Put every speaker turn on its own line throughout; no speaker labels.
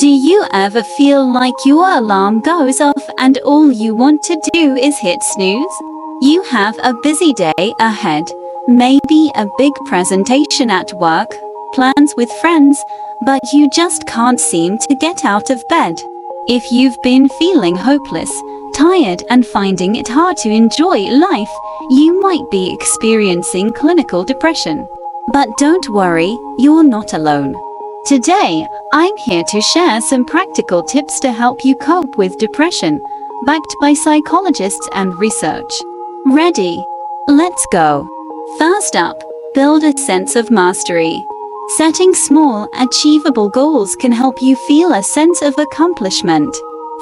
Do you ever feel like your alarm goes off and all you want to do is hit snooze? You have a busy day ahead, maybe a big presentation at work, plans with friends, but you just can't seem to get out of bed. If you've been feeling hopeless, tired and finding it hard to enjoy life, you might be experiencing clinical depression. But don't worry, you're not alone. Today, I'm here to share some practical tips to help you cope with depression, backed by psychologists and research. Ready? Let's go. First up, build a sense of mastery. Setting small, achievable goals can help you feel a sense of accomplishment.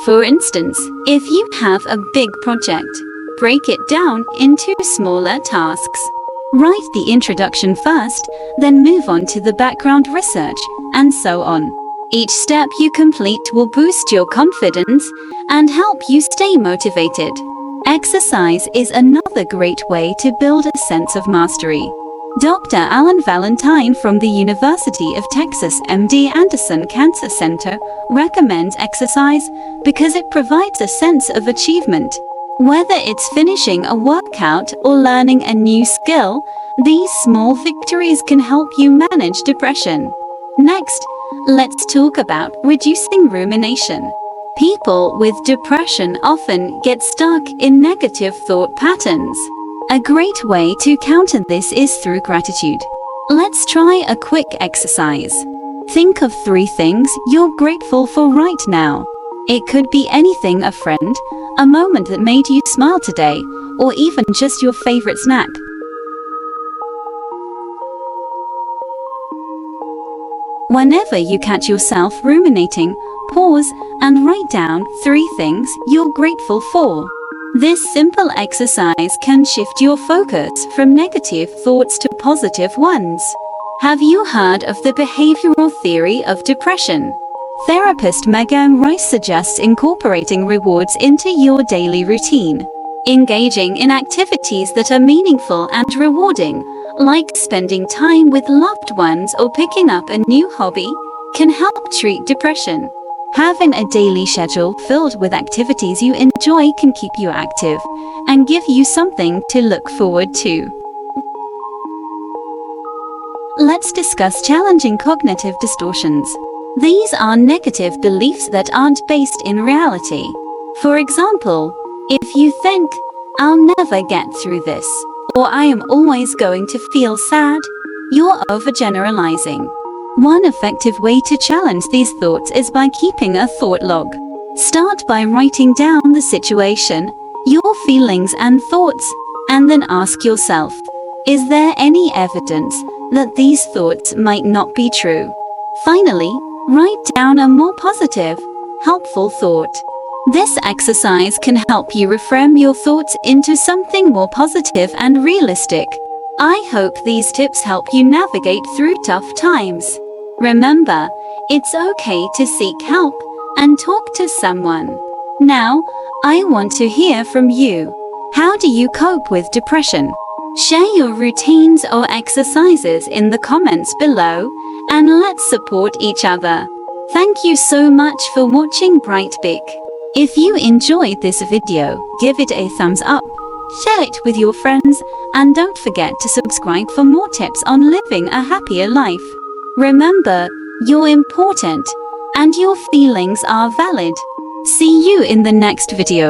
For instance, if you have a big project, break it down into smaller tasks. Write the introduction first, then move on to the background research, and so on. Each step you complete will boost your confidence and help you stay motivated. Exercise is another great way to build a sense of mastery. Dr. Alan Valentine from the University of Texas MD Anderson Cancer Center recommends exercise because it provides a sense of achievement. Whether it's finishing a workout or learning a new skill, these small victories can help you manage depression. Next, let's talk about reducing rumination. People with depression often get stuck in negative thought patterns. A great way to counter this is through gratitude. Let's try a quick exercise. Think of 3 things you're grateful for right now. It could be anything: a friend, a moment that made you smile today, or even just your favorite snack. Whenever you catch yourself ruminating, pause and write down 3 things you're grateful for. This simple exercise can shift your focus from negative thoughts to positive ones. Have you heard of the behavioral theory of depression? Therapist Megan Rice suggests incorporating rewards into your daily routine. Engaging in activities that are meaningful and rewarding, like spending time with loved ones or picking up a new hobby, can help treat depression. Having a daily schedule filled with activities you enjoy can keep you active and give you something to look forward to. Let's discuss challenging cognitive distortions. These are negative beliefs that aren't based in reality. For example, if you think, "I'll never get through this," or "I am always going to feel sad," you're overgeneralizing. One effective way to challenge these thoughts is by keeping a thought log. Start by writing down the situation, your feelings and thoughts, and then ask yourself, is there any evidence that these thoughts might not be true? Finally, write down a more positive, helpful thought. This exercise can help you reframe your thoughts into something more positive and realistic. I hope these tips help you navigate through tough times. Remember, it's okay to seek help and talk to someone. Now, I want to hear from you. How do you cope with depression? Share your routines or exercises in the comments below, and let's support each other. Thank you so much for watching Brightbig. If you enjoyed this video, give it a thumbs up, share it with your friends, and don't forget to subscribe for more tips on living a happier life. Remember, you're important, and your feelings are valid. See you in the next video.